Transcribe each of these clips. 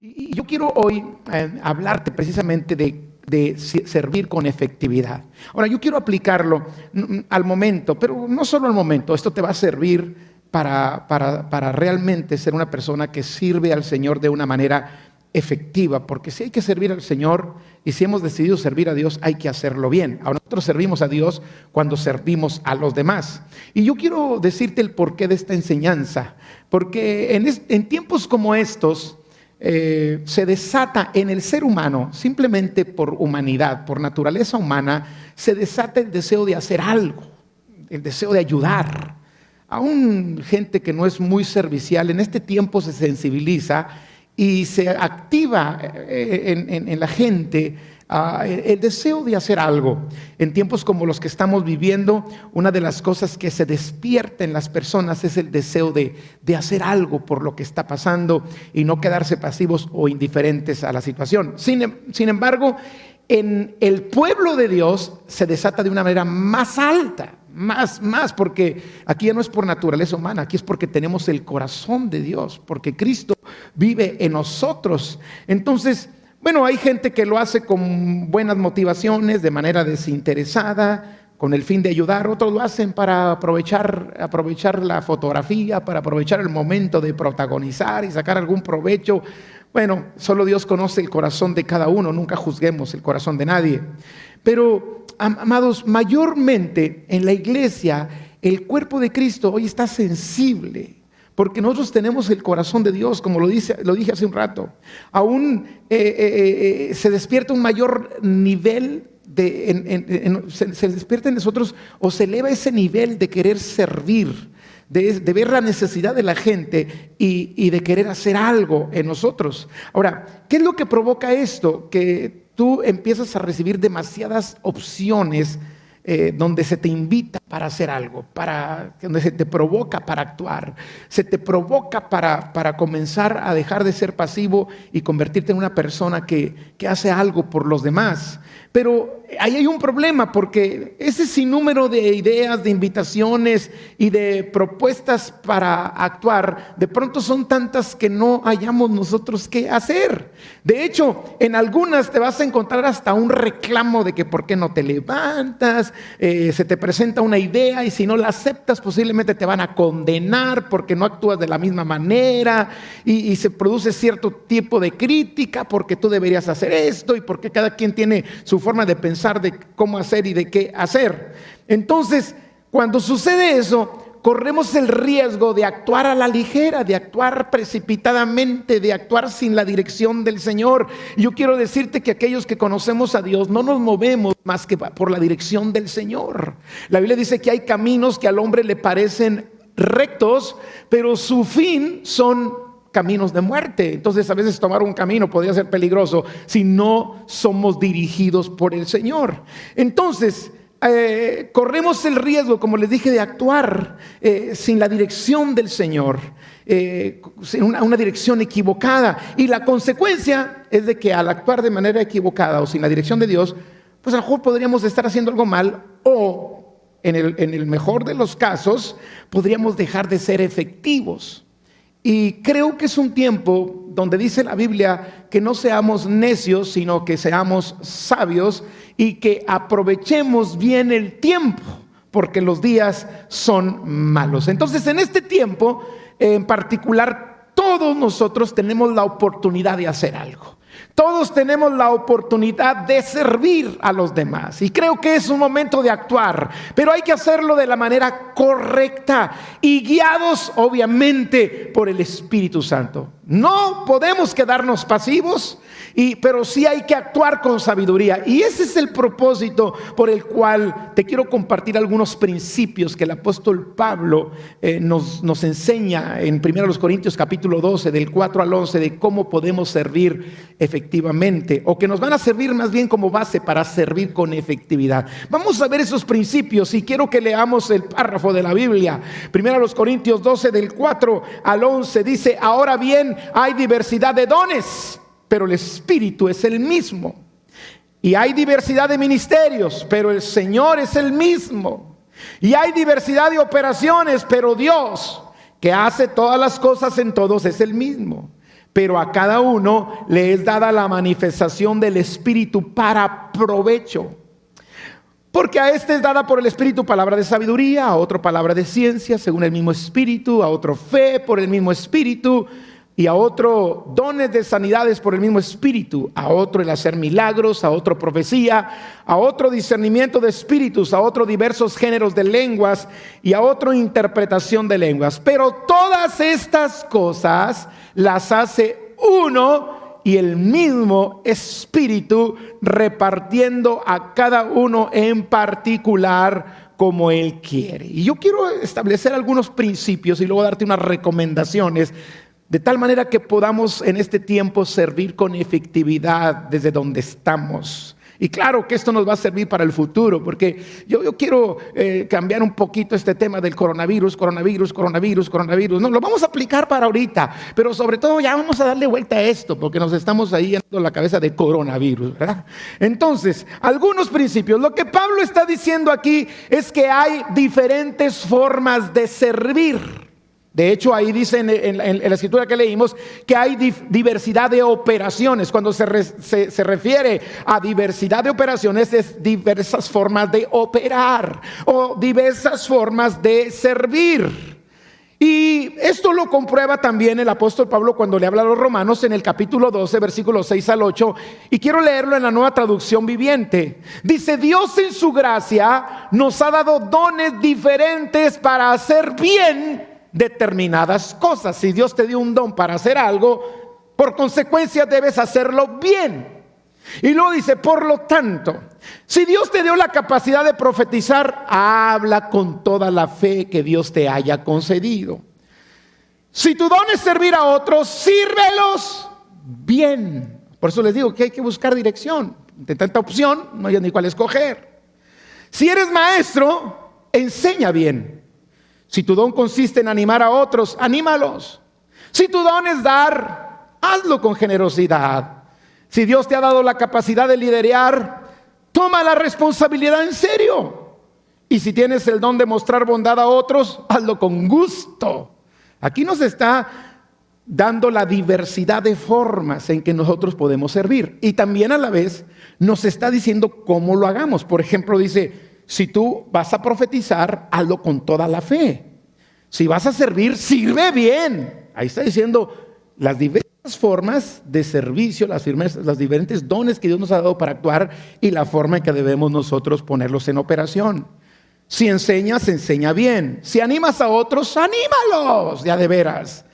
Y yo quiero hoy hablarte precisamente de servir con efectividad. Ahora, yo quiero aplicarlo al momento, pero no solo al momento. Esto te va a servir para realmente ser una persona que sirve al Señor de una manera efectiva, porque si hay que servir al Señor y si hemos decidido servir a Dios, hay que hacerlo bien. Ahora, nosotros servimos a Dios cuando servimos a los demás. Y yo quiero decirte el porqué de esta enseñanza, porque en tiempos como estos, se desata en el ser humano, simplemente por humanidad, por naturaleza humana, se desata el deseo de hacer algo, el deseo de ayudar. Aún gente que no es muy servicial, en este tiempo se sensibiliza y se activa en la gente el deseo de hacer algo. En tiempos como los que estamos viviendo, una de las cosas que se despierta en las personas es el deseo de hacer algo por lo que está pasando y no quedarse pasivos o indiferentes a la situación. Sin embargo, en el pueblo de Dios se desata de una manera más alta, más, porque aquí ya no es por naturaleza humana, aquí es porque tenemos el corazón de Dios, porque Cristo vive en nosotros. Entonces, bueno, hay gente que lo hace con buenas motivaciones, de manera desinteresada, con el fin de ayudar. Otros lo hacen para aprovechar la fotografía, para aprovechar el momento de protagonizar y sacar algún provecho. Bueno, solo Dios conoce el corazón de cada uno, nunca juzguemos el corazón de nadie. Pero, amados, mayormente en la iglesia, el cuerpo de Cristo hoy está sensible, porque nosotros tenemos el corazón de Dios, como lo dije hace un rato. Aún se despierta un mayor nivel, se despierta en nosotros, o se eleva ese nivel de querer servir, de ver la necesidad de la gente y de querer hacer algo en nosotros. Ahora, ¿qué es lo que provoca esto? Que tú empiezas a recibir demasiadas opciones donde se te invita para hacer algo, donde se te provoca para actuar, se te provoca para comenzar a dejar de ser pasivo y convertirte en una persona que hace algo por los demás. Pero ahí hay un problema, porque ese sinnúmero de ideas, de invitaciones y de propuestas para actuar, de pronto son tantas que no hallamos nosotros qué hacer. De hecho, en algunas te vas a encontrar hasta un reclamo de que por qué no te levantas, se te presenta una idea y si no la aceptas posiblemente te van a condenar porque no actúas de la misma manera y se produce cierto tipo de crítica porque tú deberías hacer esto y porque cada quien tiene su forma de pensar de cómo hacer y de qué hacer. Entonces, cuando sucede eso, corremos el riesgo de actuar a la ligera, de actuar precipitadamente, de actuar sin la dirección del Señor. Y yo quiero decirte que aquellos que conocemos a Dios no nos movemos más que por la dirección del Señor. La Biblia dice que hay caminos que al hombre le parecen rectos, pero su fin son caminos de muerte. Entonces a veces tomar un camino podría ser peligroso si no somos dirigidos por el Señor. Entonces corremos el riesgo, como les dije, de actuar sin la dirección del Señor, una dirección equivocada, y la consecuencia es de que al actuar de manera equivocada o sin la dirección de Dios, pues a lo mejor podríamos estar haciendo algo mal, o en el mejor de los casos podríamos dejar de ser efectivos. Y creo que es un tiempo donde dice la Biblia que no seamos necios, sino que seamos sabios y que aprovechemos bien el tiempo, porque los días son malos. Entonces, en este tiempo en particular, todos nosotros tenemos la oportunidad de hacer algo. Todos tenemos la oportunidad de servir a los demás, y creo que es un momento de actuar, pero hay que hacerlo de la manera correcta y guiados obviamente por el Espíritu Santo. No podemos quedarnos pasivos, pero sí hay que actuar con sabiduría, y ese es el propósito por el cual te quiero compartir algunos principios que el apóstol Pablo nos enseña en 1 Corintios capítulo 12 del 4 al 11 de cómo podemos servir efectivamente, o que nos van a servir más bien como base para servir con efectividad. Vamos a ver esos principios y quiero que leamos el párrafo de la Biblia. 1 Corintios 12 del 4 al 11 dice: ahora bien, hay diversidad de dones, pero el Espíritu es el mismo. Y hay diversidad de ministerios, pero el Señor es el mismo. Y hay diversidad de operaciones, pero Dios, que hace todas las cosas en todos, es el mismo. pero a cada uno le es dada la manifestación del Espíritu para provecho. Porque a este es dada por el Espíritu palabra de sabiduría, a otro palabra de ciencia, según el mismo Espíritu, a otro fe por el mismo Espíritu, y a otro dones de sanidades por el mismo Espíritu, a otro el hacer milagros, a otro profecía, a otro discernimiento de espíritus, a otro diversos géneros de lenguas y a otro interpretación de lenguas. Pero todas estas cosas las hace uno y el mismo Espíritu, repartiendo a cada uno en particular como Él quiere. Y yo quiero establecer algunos principios y luego darte unas recomendaciones, de tal manera que podamos en este tiempo servir con efectividad desde donde estamos. Y claro que esto nos va a servir para el futuro, porque yo quiero cambiar un poquito este tema del coronavirus. No, lo vamos a aplicar para ahorita, pero sobre todo ya vamos a darle vuelta a esto, porque nos estamos ahí yendo la cabeza de coronavirus, ¿verdad? Entonces, algunos principios. Lo que Pablo está diciendo aquí es que hay diferentes formas de servir. De hecho, ahí dice en la escritura que leímos que hay diversidad de operaciones. Cuando se refiere a diversidad de operaciones, es diversas formas de operar o diversas formas de servir. Y esto lo comprueba también el apóstol Pablo cuando le habla a los romanos en el capítulo 12, versículos 6 al 8. Y quiero leerlo en la Nueva Traducción Viviente. Dice: Dios en su gracia nos ha dado dones diferentes para hacer bien determinadas cosas. Si Dios te dio un don para hacer algo, por consecuencia debes hacerlo bien. Y luego dice: por lo tanto, si Dios te dio la capacidad de profetizar, habla con toda la fe que Dios te haya concedido. Si tu don es servir a otros, sírvelos bien. Por eso les digo que hay que buscar dirección. De tanta opción, no hay ni cuál escoger. Si eres maestro, enseña bien. Si tu don consiste en animar a otros, anímalos. Si tu don es dar, hazlo con generosidad. Si Dios te ha dado la capacidad de liderar, toma la responsabilidad en serio. Y si tienes el don de mostrar bondad a otros, hazlo con gusto. Aquí nos está dando la diversidad de formas en que nosotros podemos servir. Y también a la vez nos está diciendo cómo lo hagamos. Por ejemplo, dice: si tú vas a profetizar, hazlo con toda la fe. Si vas a servir, sirve bien. Ahí está diciendo las diversas formas de servicio, las diferentes dones que Dios nos ha dado para actuar y la forma en que debemos nosotros ponerlos en operación. Si enseñas, enseña bien. Si animas a otros, anímalos, ya de veras.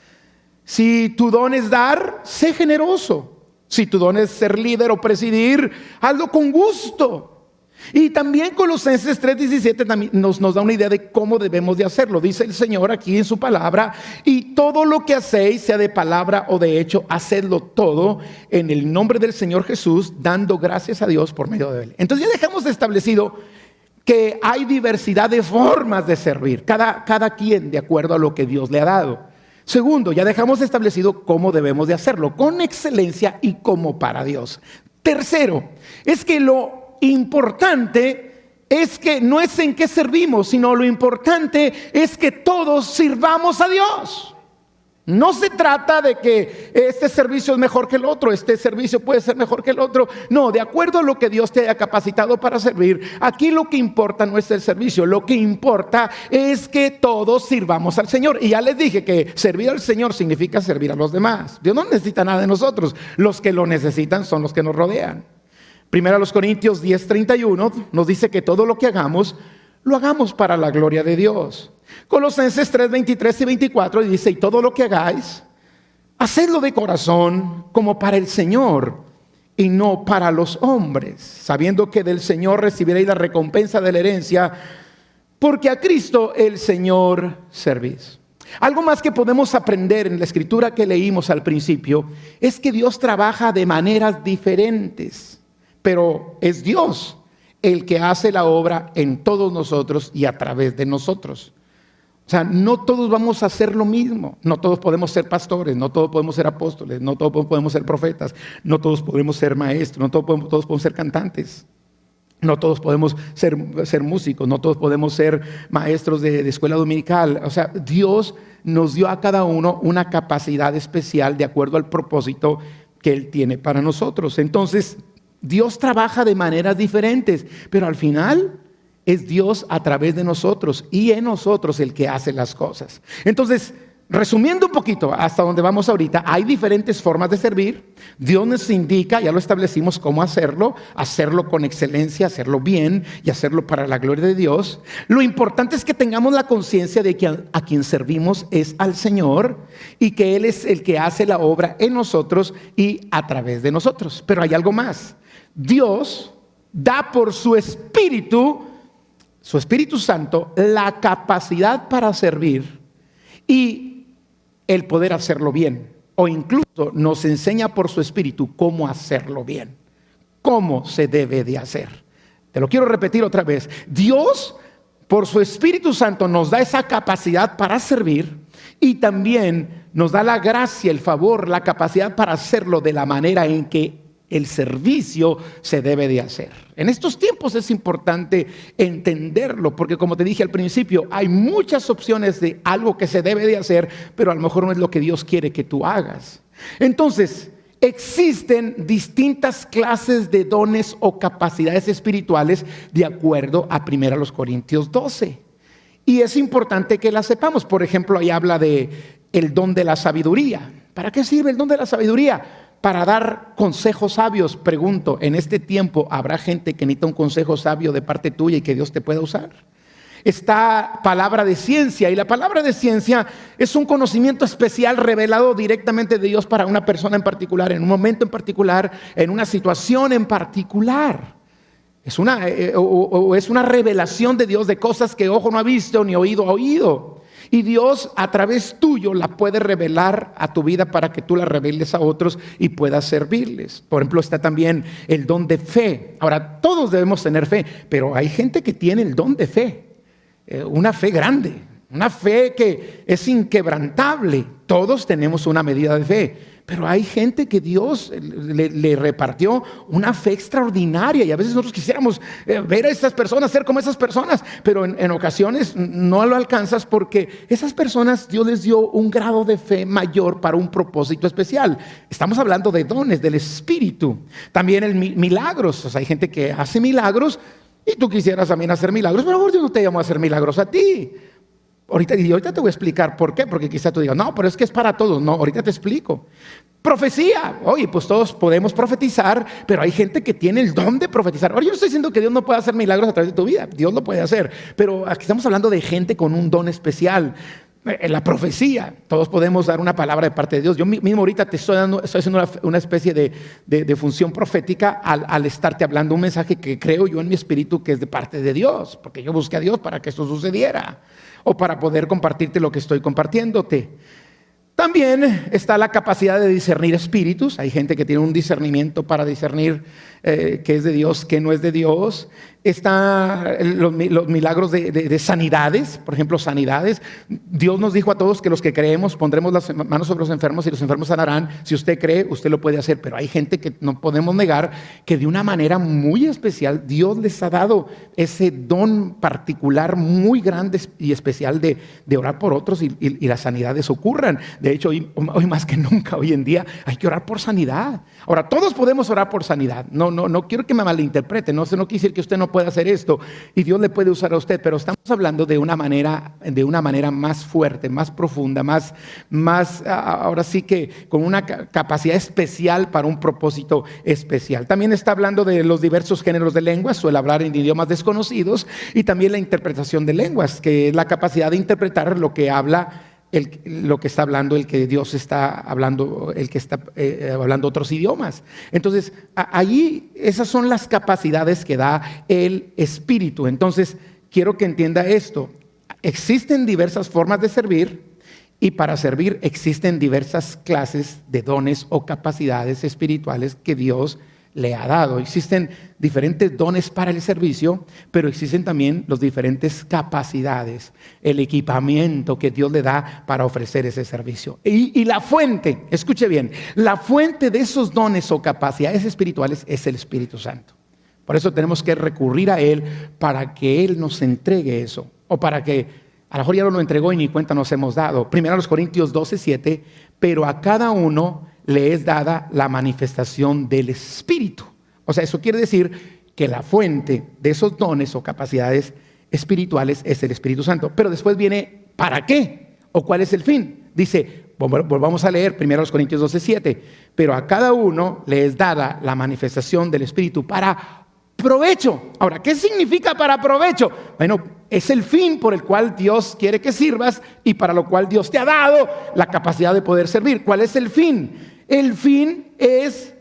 Si tu don es dar, sé generoso. Si tu don es ser líder o presidir, hazlo con gusto. Y también Colosenses 3:17 nos da una idea de cómo debemos de hacerlo. Dice el Señor aquí en su palabra: y todo lo que hacéis, sea de palabra o de hecho, hacedlo todo en el nombre del Señor Jesús, dando gracias a Dios por medio de Él. Entonces ya dejamos establecido que hay diversidad de formas de servir, cada quien de acuerdo a lo que Dios le ha dado. Segundo, ya dejamos establecido cómo debemos de hacerlo, con excelencia y como para Dios. Tercero, es que lo importante es que no es en qué servimos, sino lo importante es que todos sirvamos a Dios. No se trata de que este servicio es mejor que el otro, este servicio puede ser mejor que el otro. No, de acuerdo a lo que Dios te haya capacitado para servir, aquí lo que importa no es el servicio, lo que importa es que todos sirvamos al Señor. Y ya les dije que servir al Señor significa servir a los demás. Dios no necesita nada de nosotros, los que lo necesitan son los que nos rodean. Primero los Corintios 10:31 nos dice que todo lo que hagamos, lo hagamos para la gloria de Dios. Colosenses 3:23 y 24 dice: y todo lo que hagáis, hacedlo de corazón como para el Señor y no para los hombres, sabiendo que del Señor recibiréis la recompensa de la herencia, porque a Cristo el Señor servís. Algo más que podemos aprender en la escritura que leímos al principio es que Dios trabaja de maneras diferentes, pero es Dios el que hace la obra en todos nosotros y a través de nosotros. O sea, no todos vamos a hacer lo mismo. No todos podemos ser pastores, no todos podemos ser apóstoles, no todos podemos ser profetas, no todos podemos ser maestros, no todos podemos ser cantantes. No todos podemos ser músicos, no todos podemos ser maestros de escuela dominical. O sea, Dios nos dio a cada uno una capacidad especial de acuerdo al propósito que Él tiene para nosotros. Entonces, Dios trabaja de maneras diferentes, pero al final es Dios a través de nosotros y en nosotros el que hace las cosas. Entonces, resumiendo un poquito hasta donde vamos ahorita, hay diferentes formas de servir. Dios nos indica, ya lo establecimos, cómo hacerlo con excelencia, hacerlo bien y hacerlo para la gloria de Dios. Lo importante es que tengamos la conciencia de que a quien servimos es al Señor y que Él es el que hace la obra en nosotros y a través de nosotros. Pero hay algo más. Dios da por su Espíritu Santo, la capacidad para servir y el poder hacerlo bien, o incluso nos enseña por su Espíritu cómo hacerlo bien, cómo se debe de hacer. Te lo quiero repetir otra vez. Dios, por su Espíritu Santo, nos da esa capacidad para servir y también nos da la gracia, el favor, la capacidad para hacerlo de la manera en que el servicio se debe de hacer. En estos tiempos es importante entenderlo, porque como te dije al principio, hay muchas opciones de algo que se debe de hacer, pero a lo mejor no es lo que Dios quiere que tú hagas. Entonces, existen distintas clases de dones o capacidades espirituales de acuerdo a 1 Corintios 12. Y es importante que las sepamos. Por ejemplo, ahí habla de el don de la sabiduría. ¿Para qué sirve el don de la sabiduría? Para dar consejos sabios. Pregunto, ¿en este tiempo habrá gente que necesita un consejo sabio de parte tuya y que Dios te pueda usar? Está palabra de ciencia, y la palabra de ciencia es un conocimiento especial revelado directamente de Dios para una persona en particular, en un momento en particular, en una situación en particular. Es una revelación de Dios de cosas que ojo no ha visto ni oído ha oído. Y Dios a través tuyo la puede revelar a tu vida para que tú la reveles a otros y puedas servirles. Por ejemplo, está también el don de fe. Ahora, todos debemos tener fe, pero hay gente que tiene el don de fe. Una fe grande, una fe que es inquebrantable. Todos tenemos una medida de fe, pero hay gente que Dios le repartió una fe extraordinaria, y a veces nosotros quisiéramos ver a esas personas, ser como esas personas, pero en ocasiones no lo alcanzas porque esas personas Dios les dio un grado de fe mayor para un propósito especial. Estamos hablando de dones del Espíritu. También milagros. O sea, hay gente que hace milagros y tú quisieras también hacer milagros, pero Dios no te llamó a hacer milagros a ti. Ahorita te voy a explicar por qué, porque quizá tú digas, no, pero es que es para todos. No, ahorita te explico. Profecía. Oye, pues todos podemos profetizar, pero hay gente que tiene el don de profetizar. Ahora, yo no estoy diciendo que Dios no pueda hacer milagros a través de tu vida. Dios lo puede hacer, pero aquí estamos hablando de gente con un don especial. La profecía, todos podemos dar una palabra de parte de Dios. Yo mismo ahorita estoy haciendo una especie de función profética al estarte hablando un mensaje que creo yo en mi espíritu que es de parte de Dios, porque yo busqué a Dios para que esto sucediera o para poder compartirte lo que estoy compartiéndote. También está la capacidad de discernir espíritus. Hay gente que tiene un discernimiento para discernir qué es de Dios, qué no es de Dios. Están los milagros de sanidades, por ejemplo, sanidades. Dios nos dijo a todos que los que creemos pondremos las manos sobre los enfermos y los enfermos sanarán. Si usted cree, usted lo puede hacer, pero hay gente que no podemos negar que de una manera muy especial Dios les ha dado ese don particular muy grande y especial de orar por otros y las sanidades ocurran. De hecho, hoy más que nunca, hoy en día, hay que orar por sanidad. Ahora, todos podemos orar por sanidad. No quiero que me malinterprete. No quiere decir que usted no puede hacer esto y Dios le puede usar a usted, pero estamos hablando de una manera más fuerte, más profunda, más ahora sí que con una capacidad especial para un propósito especial. También está hablando de los diversos géneros de lenguas, suele hablar en idiomas desconocidos, y también la interpretación de lenguas, que es la capacidad de interpretar lo que habla lo que está hablando el que Dios está hablando, el que está hablando otros idiomas. Entonces, allí esas son las capacidades que da el Espíritu. Entonces, quiero que entienda esto. Existen diversas formas de servir, y para servir existen diversas clases de dones o capacidades espirituales que Dios le ha dado. Existen diferentes dones para el servicio, pero existen también las diferentes capacidades, el equipamiento que Dios le da para ofrecer ese servicio. Y la fuente, escuche bien, la fuente de esos dones o capacidades espirituales es el Espíritu Santo. Por eso tenemos que recurrir a Él para que Él nos entregue eso. O para que, a lo mejor ya no lo entregó y ni cuenta nos hemos dado. Primero los Corintios 12:7, pero a cada uno le es dada la manifestación del Espíritu. O sea, eso quiere decir que la fuente de esos dones o capacidades espirituales es el Espíritu Santo. Pero después viene, ¿para qué? ¿O cuál es el fin? Dice, volvamos a leer primero los Corintios 12:7, pero a cada uno le es dada la manifestación del Espíritu para provecho. Ahora, ¿qué significa para provecho? Bueno, es el fin por el cual Dios quiere que sirvas y para lo cual Dios te ha dado la capacidad de poder servir. ¿Cuál es el fin? El fin es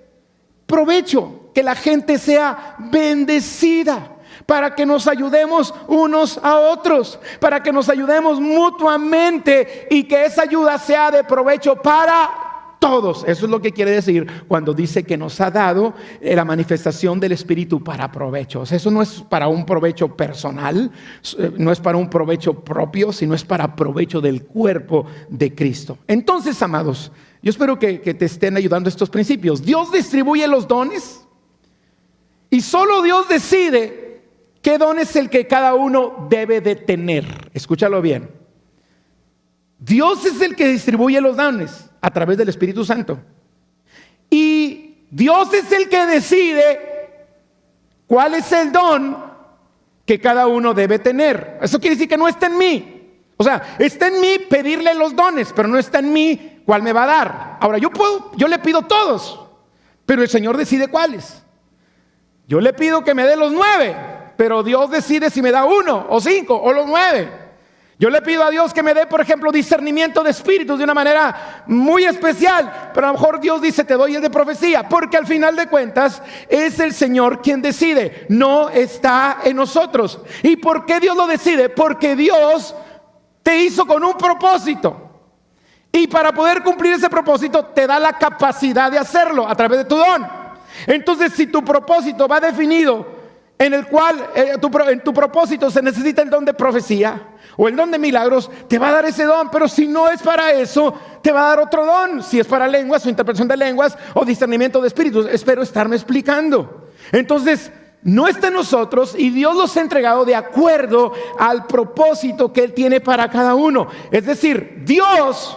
provecho, que la gente sea bendecida, para que nos ayudemos unos a otros, para que nos ayudemos mutuamente y que esa ayuda sea de provecho para todos. Eso es lo que quiere decir cuando dice que nos ha dado la manifestación del Espíritu para provechos. Eso no es para un provecho personal, no es para un provecho propio, sino es para provecho del cuerpo de Cristo. Entonces, amados, yo espero que te estén ayudando estos principios. Dios distribuye los dones y solo Dios decide qué don es el que cada uno debe de tener. Escúchalo bien. Dios es el que distribuye los dones a través del Espíritu Santo. Y Dios es el que decide cuál es el don que cada uno debe tener. Eso quiere decir que no está en mí. O sea, está en mí pedirle los dones, pero no está en mí cuál me va a dar. Ahora, yo le pido todos, pero el Señor decide cuáles. Yo le pido que me dé los 9, pero Dios decide si me da 1 o 5 o los 9. Yo le pido a Dios que me dé, por ejemplo, discernimiento de espíritus de una manera muy especial, pero a lo mejor Dios dice, te doy el de profecía, porque al final de cuentas es el Señor quien decide, no está en nosotros. ¿Y por qué Dios lo decide? Porque Dios te hizo con un propósito, y para poder cumplir ese propósito te da la capacidad de hacerlo a través de tu don. Entonces, si tu propósito va definido en el cual en tu propósito se necesita el don de profecía o el don de milagros, te va a dar ese don. Pero si no es para eso, te va a dar otro don. Si es para lenguas o interpretación de lenguas o discernimiento de espíritus. Espero estarme explicando. Entonces, no está en nosotros y Dios los ha entregado de acuerdo al propósito que Él tiene para cada uno. Es decir, Dios,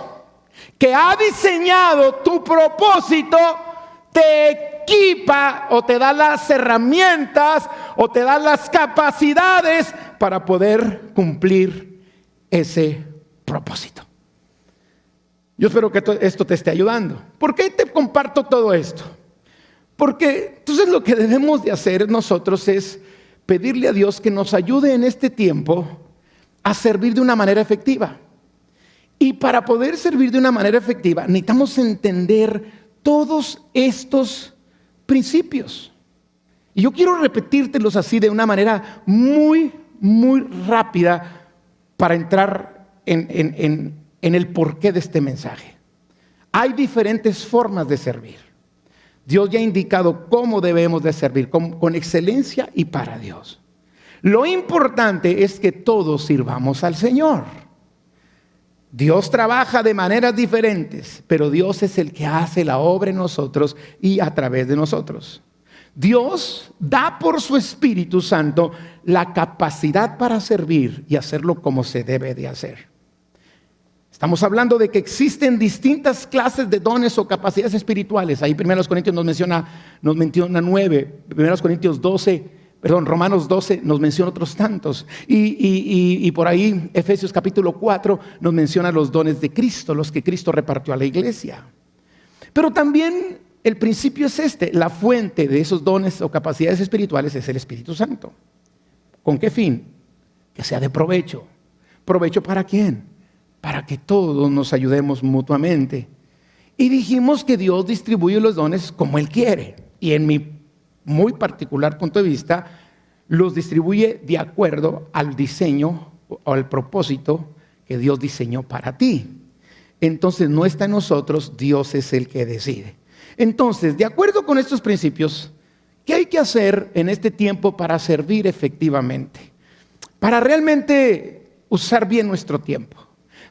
que ha diseñado tu propósito, te equipa o te da las herramientas o te da las capacidades para poder cumplir ese propósito. Yo espero que esto te esté ayudando. ¿Por qué te comparto todo esto? Porque entonces lo que debemos de hacer nosotros es pedirle a Dios que nos ayude en este tiempo a servir de una manera efectiva. Y para poder servir de una manera efectiva necesitamos entender todos estos principios. Y yo quiero repetírtelos así de una manera muy, muy rápida para entrar en el porqué de este mensaje. Hay diferentes formas de servir. Dios ya ha indicado cómo debemos de servir, con excelencia y para Dios. Lo importante es que todos sirvamos al Señor. Dios trabaja de maneras diferentes, pero Dios es el que hace la obra en nosotros y a través de nosotros. Dios da por su Espíritu Santo la capacidad para servir y hacerlo como se debe de hacer. Estamos hablando de que existen distintas clases de dones o capacidades espirituales. Ahí 1 Corintios nos menciona 9, Romanos 12 nos menciona otros tantos. Y por ahí Efesios capítulo 4 nos menciona los dones de Cristo, los que Cristo repartió a la iglesia. Pero también el principio es este: la fuente de esos dones o capacidades espirituales es el Espíritu Santo. ¿Con qué fin? Que sea de provecho. ¿Provecho para quién? Para que todos nos ayudemos mutuamente. Y dijimos que Dios distribuye los dones como Él quiere. Y en mi muy particular punto de vista, los distribuye de acuerdo al diseño o al propósito que Dios diseñó para ti. Entonces no está en nosotros, Dios es el que decide. Entonces, de acuerdo con estos principios, ¿qué hay que hacer en este tiempo para servir efectivamente? Para realmente usar bien nuestro tiempo,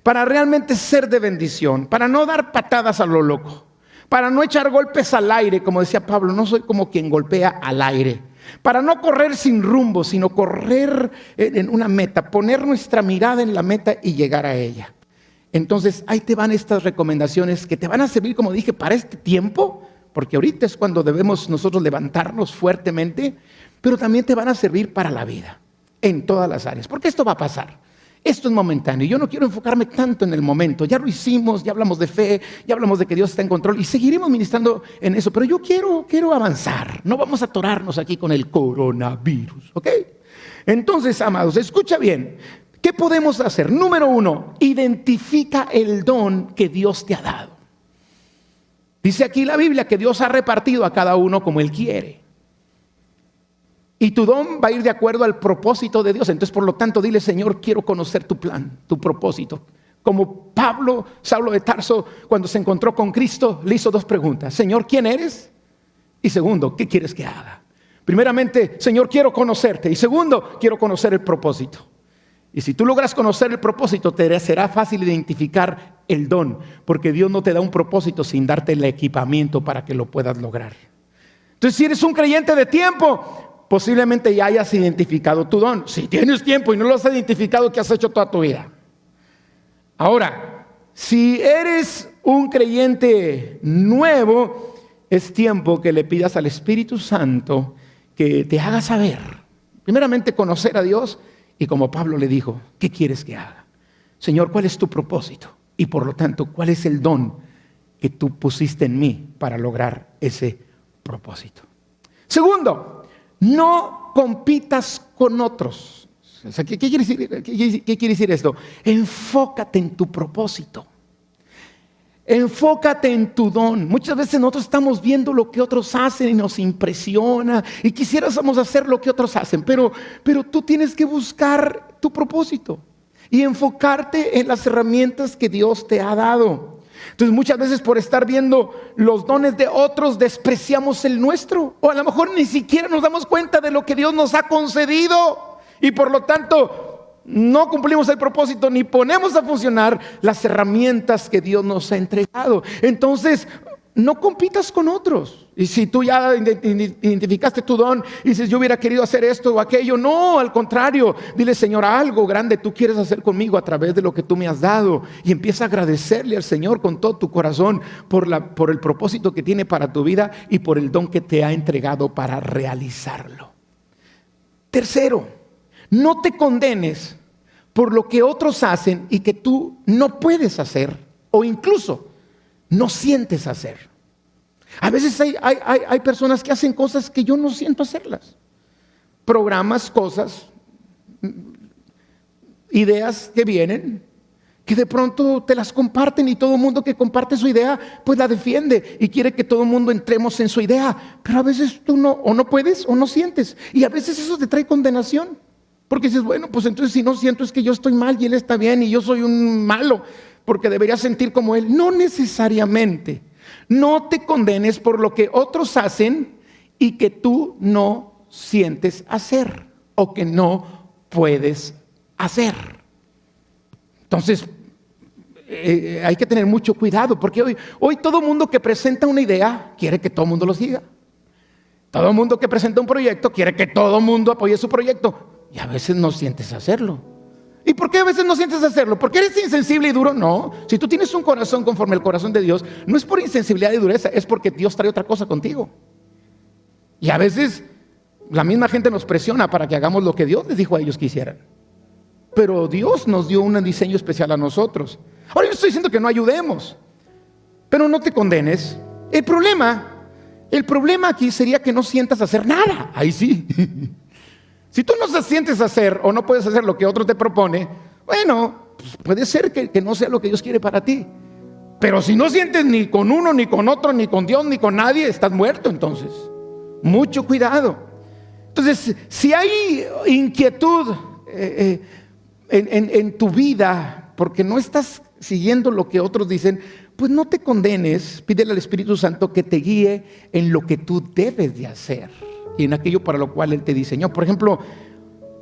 para realmente ser de bendición, para no dar patadas a lo loco, para no echar golpes al aire, como decía Pablo, no soy como quien golpea al aire, Para no correr sin rumbo, sino correr en una meta, poner nuestra mirada en la meta y llegar a ella. Entonces, ahí te van estas recomendaciones que te van a servir, como dije, para este tiempo, porque ahorita es cuando debemos nosotros levantarnos fuertemente, pero también te van a servir para la vida, en todas las áreas, porque esto va a pasar. Esto es momentáneo. Yo no quiero enfocarme tanto en el momento. Ya lo hicimos, ya hablamos de fe, ya hablamos de que Dios está en control y seguiremos ministrando en eso. Pero yo quiero avanzar. No vamos a atorarnos aquí con el coronavirus, ¿ok? Entonces, amados, escucha bien. ¿Qué podemos hacer? Número 1, identifica el don que Dios te ha dado. Dice aquí la Biblia que Dios ha repartido a cada uno como Él quiere. Y tu don va a ir de acuerdo al propósito de Dios. Entonces, por lo tanto, dile: Señor, quiero conocer tu plan, tu propósito. Como Saulo de Tarso, cuando se encontró con Cristo, le hizo 2 preguntas. Señor, ¿quién eres? Y segundo, ¿qué quieres que haga? Primeramente, Señor, quiero conocerte. Y segundo, quiero conocer el propósito. Y si tú logras conocer el propósito, te será fácil identificar el don. Porque Dios no te da un propósito sin darte el equipamiento para que lo puedas lograr. Entonces, si eres un creyente de tiempo, posiblemente ya hayas identificado tu don. Si tienes tiempo y no lo has identificado, ¿qué has hecho toda tu vida? Ahora, si eres un creyente nuevo, es tiempo que le pidas al Espíritu Santo que te haga saber. Primeramente, conocer a Dios y, como Pablo le dijo, ¿qué quieres que haga? Señor, ¿cuál es tu propósito? Y por lo tanto, ¿cuál es el don que tú pusiste en mí para lograr ese propósito? Segundo, no compitas con otros. O sea, ¿qué quiere decir esto? Enfócate en tu propósito. Enfócate en tu don. Muchas veces nosotros estamos viendo lo que otros hacen y nos impresiona y quisiéramos hacer lo que otros hacen, pero tú tienes que buscar tu propósito y enfocarte en las herramientas que Dios te ha dado. Entonces, muchas veces por estar viendo los dones de otros despreciamos el nuestro, o a lo mejor ni siquiera nos damos cuenta de lo que Dios nos ha concedido y por lo tanto no cumplimos el propósito ni ponemos a funcionar las herramientas que Dios nos ha entregado. Entonces, no compitas con otros. Y si tú ya identificaste tu don y dices: yo hubiera querido hacer esto o aquello, no, al contrario, dile: Señor, algo grande tú quieres hacer conmigo a través de lo que tú me has dado. Y empieza a agradecerle al Señor con todo tu corazón por el propósito que tiene para tu vida y por el don que te ha entregado para realizarlo. Tercero, no te condenes por lo que otros hacen y que tú no puedes hacer o incluso no sientes hacer. A veces hay personas que hacen cosas que yo no siento hacerlas. Programas, cosas, ideas que vienen, que de pronto te las comparten y todo el mundo que comparte su idea, pues la defiende y quiere que todo el mundo entremos en su idea. Pero a veces tú no puedes o no sientes. Y a veces eso te trae condenación. Porque dices: bueno, pues entonces si no siento es que yo estoy mal y él está bien y yo soy un malo, porque debería sentir como él. No necesariamente. No te condenes por lo que otros hacen y que tú no sientes hacer o que no puedes hacer. Entonces, hay que tener mucho cuidado, porque hoy todo mundo que presenta una idea quiere que todo mundo lo siga. Todo mundo que presenta un proyecto quiere que todo mundo apoye su proyecto. Y a veces no sientes hacerlo. ¿Y por qué a veces no sientes hacerlo? ¿Porque eres insensible y duro? No. Si tú tienes un corazón conforme al corazón de Dios, no es por insensibilidad y dureza, es porque Dios trae otra cosa contigo. Y a veces la misma gente nos presiona para que hagamos lo que Dios les dijo a ellos que hicieran. Pero Dios nos dio un diseño especial a nosotros. Ahora, yo estoy diciendo que no ayudemos, pero no te condenes. El problema aquí sería que no sientas hacer nada. Ahí sí. Si tú no sientes hacer o no puedes hacer lo que otro te propone, bueno, pues puede ser que no sea lo que Dios quiere para ti. Pero si no sientes ni con uno, ni con otro, ni con Dios, ni con nadie, estás muerto entonces. Mucho cuidado. Entonces, si hay inquietud en tu vida porque no estás siguiendo lo que otros dicen, pues no te condenes. Pídele al Espíritu Santo que te guíe en lo que tú debes de hacer y en aquello para lo cual Él te diseñó. Por ejemplo,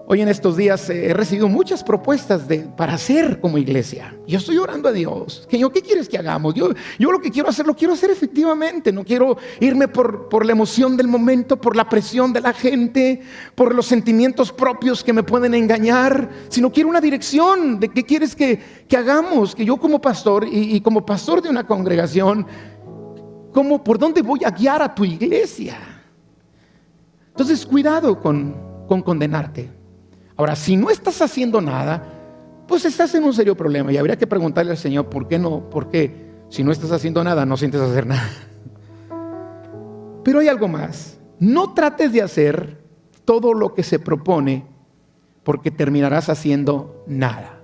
Hoy en estos días he recibido muchas propuestas para hacer como iglesia. Yo estoy orando a Dios. Señor, ¿qué quieres que hagamos? Yo lo que quiero hacer, lo quiero hacer efectivamente. No quiero irme por la emoción del momento, por la presión de la gente, por los sentimientos propios que me pueden engañar, sino quiero una dirección de qué quieres que hagamos. Que yo como pastor y como pastor de una congregación, ¿por dónde voy a guiar a tu iglesia? Entonces, cuidado con condenarte. Ahora, si no estás haciendo nada, pues estás en un serio problema y habría que preguntarle al Señor, ¿por qué si no estás haciendo nada no sientes hacer nada? Pero hay algo más. No trates de hacer todo lo que se propone, porque terminarás haciendo nada.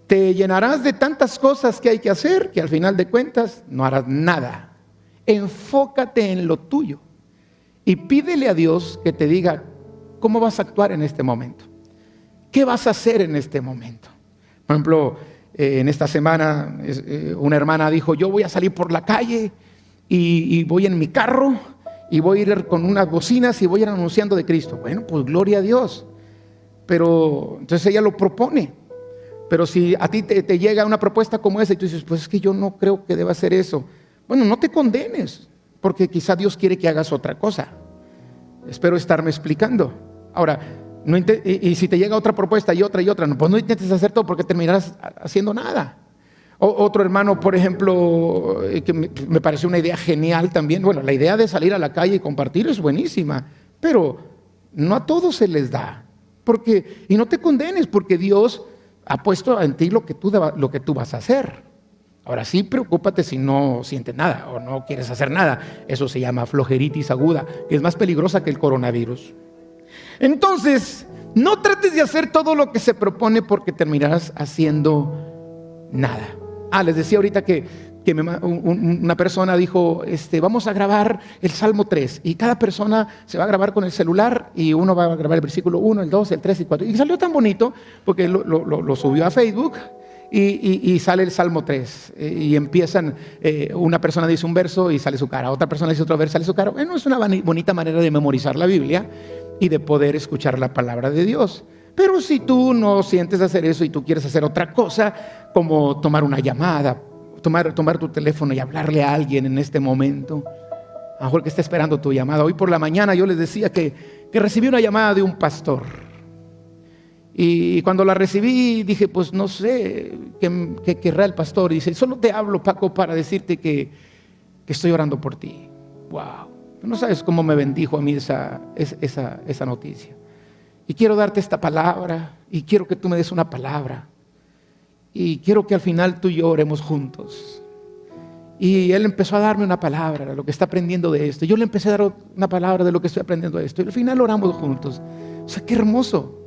Te llenarás de tantas cosas que hay que hacer que al final de cuentas no harás nada. Enfócate en lo tuyo y pídele a Dios que te diga cómo vas a actuar en este momento. ¿Qué vas a hacer en este momento? Por ejemplo, en esta semana una hermana dijo, yo voy a salir por la calle y voy en mi carro y voy a ir con unas bocinas y voy a ir anunciando de Cristo. Bueno, pues gloria a Dios. Pero entonces ella lo propone. Pero si a ti te llega una propuesta como esa y tú dices, pues es que yo no creo que deba hacer eso. Bueno, no te condenes, porque quizá Dios quiere que hagas otra cosa. Espero estarme explicando. Ahora, y si te llega otra propuesta y otra, pues no intentes hacer todo porque terminarás haciendo nada. Otro hermano, por ejemplo, que me pareció una idea genial también. Bueno, la idea de salir a la calle y compartir es buenísima, pero no a todos se les da. Y no te condenes, porque Dios ha puesto en ti lo que tú vas a hacer. Ahora sí, preocúpate si no sientes nada o no quieres hacer nada. Eso se llama flojeritis aguda, que es más peligrosa que el coronavirus. Entonces, no trates de hacer todo lo que se propone, porque terminarás haciendo nada. Les decía ahorita que una persona dijo, vamos a grabar el Salmo 3, y cada persona se va a grabar con el celular y uno va a grabar el versículo 1, el 2, el 3 y 4. Y salió tan bonito porque lo subió a Facebook. Y sale el Salmo 3 y empiezan, una persona dice un verso y sale su cara, otra persona dice otro verso y sale su cara. Bueno, es una bonita manera de memorizar la Biblia y de poder escuchar la palabra de Dios. Pero si tú no sientes hacer eso y tú quieres hacer otra cosa, como tomar una llamada, tomar tu teléfono y hablarle a alguien en este momento, a lo mejor que está esperando tu llamada. Hoy por la mañana yo les decía que recibí una llamada de un pastor. Y cuando la recibí dije, pues no sé qué querrá el pastor. Y dice, solo te hablo, Paco, para decirte que estoy orando por ti. Wow, no sabes cómo me bendijo a mí esa noticia. Y quiero darte esta palabra, y quiero que tú me des una palabra, y quiero que al final tú y yo oremos juntos. Y él empezó a darme una palabra de lo que está aprendiendo de esto. Yo le empecé a dar una palabra de lo que estoy aprendiendo de esto. Y al final oramos juntos. O sea, qué hermoso.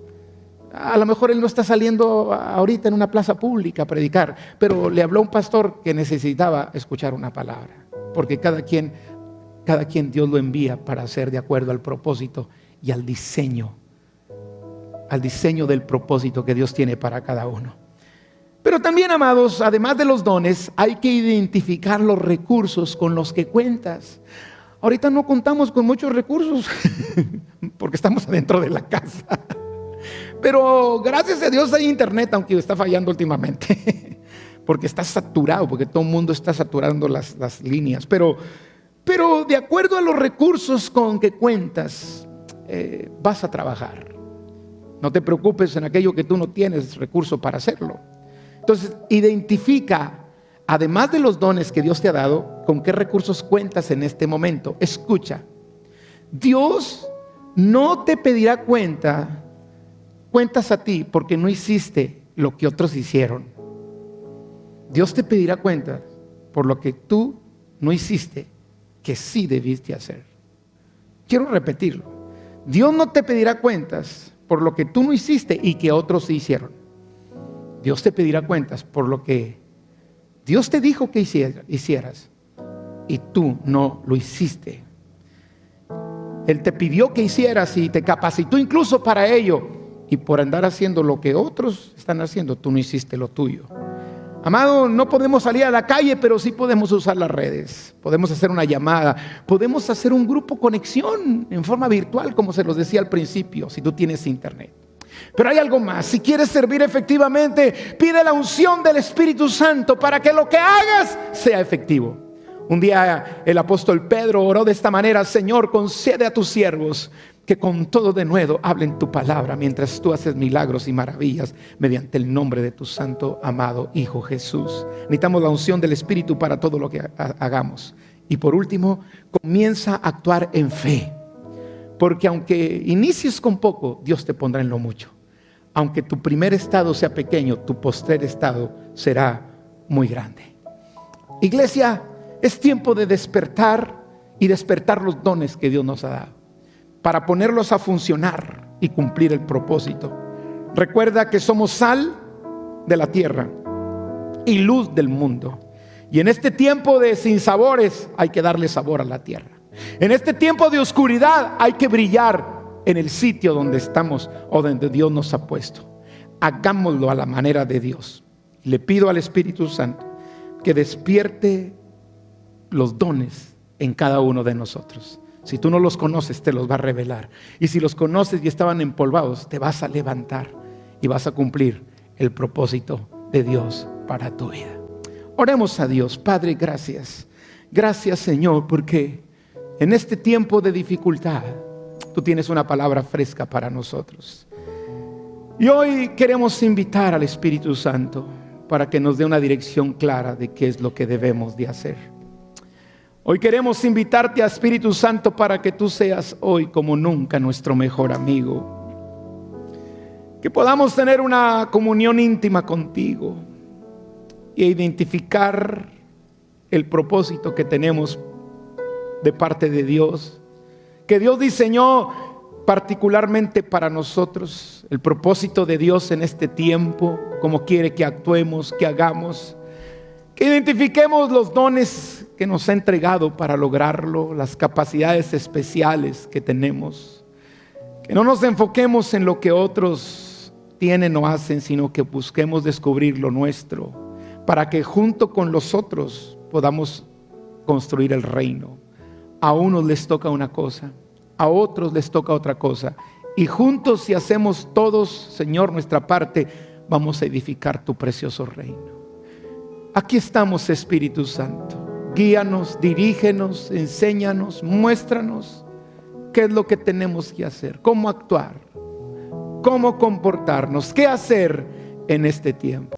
A lo mejor él no está saliendo ahorita en una plaza pública a predicar, pero le habló a un pastor que necesitaba escuchar una palabra, porque cada quien Dios lo envía para hacer de acuerdo al propósito y al diseño del propósito que Dios tiene para cada uno. Pero también, amados, además de los dones, hay que identificar los recursos con los que cuentas. Ahorita no contamos con muchos recursos porque estamos adentro de la casa. Pero gracias a Dios hay internet, aunque está fallando últimamente, porque está saturado, porque todo el mundo está saturando las líneas. Pero de acuerdo a los recursos con que cuentas, vas a trabajar. No te preocupes en aquello que tú no tienes recurso para hacerlo. Entonces, identifica, además de los dones que Dios te ha dado, con qué recursos cuentas en este momento. Escucha, Dios no te pedirá cuentas a ti porque no hiciste lo que otros hicieron. Dios te pedirá cuentas por lo que tú no hiciste, que sí debiste hacer. Quiero repetirlo. Dios no te pedirá cuentas por lo que tú no hiciste y que otros sí hicieron. Dios te pedirá cuentas por lo que Dios te dijo que hicieras y tú no lo hiciste. Él te pidió que hicieras y te capacitó incluso para ello, y por andar haciendo lo que otros están haciendo, tú no hiciste lo tuyo. Amado, no podemos salir a la calle, pero sí podemos usar las redes. Podemos hacer una llamada, podemos hacer un grupo conexión en forma virtual, como se los decía al principio, si tú tienes internet. Pero hay algo más. Si quieres servir efectivamente, pide la unción del Espíritu Santo para que lo que hagas sea efectivo. Un día el apóstol Pedro oró de esta manera: Señor, concede a tus siervos que con todo denuedo hablen tu palabra mientras tú haces milagros y maravillas mediante el nombre de tu santo amado Hijo Jesús. Necesitamos la unción del Espíritu para todo lo que hagamos. Y por último, comienza a actuar en fe, porque aunque inicies con poco, Dios te pondrá en lo mucho. Aunque tu primer estado sea pequeño, tu postrer estado será muy grande. Iglesia, es tiempo de despertar y despertar los dones que Dios nos ha dado, para ponerlos a funcionar y cumplir el propósito. Recuerda que somos sal de la tierra y luz del mundo. Y en este tiempo de sinsabores hay que darle sabor a la tierra. En este tiempo de oscuridad hay que brillar en el sitio donde estamos o donde Dios nos ha puesto. Hagámoslo a la manera de Dios. Le pido al Espíritu Santo que despierte los dones en cada uno de nosotros. Si tú no los conoces, te los va a revelar. Y si los conoces y estaban empolvados, te vas a levantar y vas a cumplir el propósito de Dios para tu vida. Oremos a Dios. Padre, gracias. Gracias, Señor, porque en este tiempo de dificultad tú tienes una palabra fresca para nosotros. Y hoy queremos invitar al Espíritu Santo para que nos dé una dirección clara de qué es lo que debemos de hacer. Hoy queremos invitarte a Espíritu Santo para que tú seas hoy como nunca nuestro mejor amigo. Que podamos tener una comunión íntima contigo e identificar el propósito que tenemos de parte de Dios, que Dios diseñó particularmente para nosotros. El propósito de Dios en este tiempo, cómo quiere que actuemos, que hagamos, que identifiquemos los dones que nos ha entregado para lograrlo, las capacidades especiales que tenemos, que no nos enfoquemos en lo que otros tienen o hacen, sino que busquemos descubrir lo nuestro, para que junto con los otros podamos construir el reino. A unos les toca una cosa, a otros les toca otra cosa, y juntos, si hacemos todos, Señor, nuestra parte, vamos a edificar tu precioso reino. Aquí estamos, Espíritu Santo. Guíanos, dirígenos, enséñanos, muéstranos qué es lo que tenemos que hacer, cómo actuar, cómo comportarnos, qué hacer en este tiempo.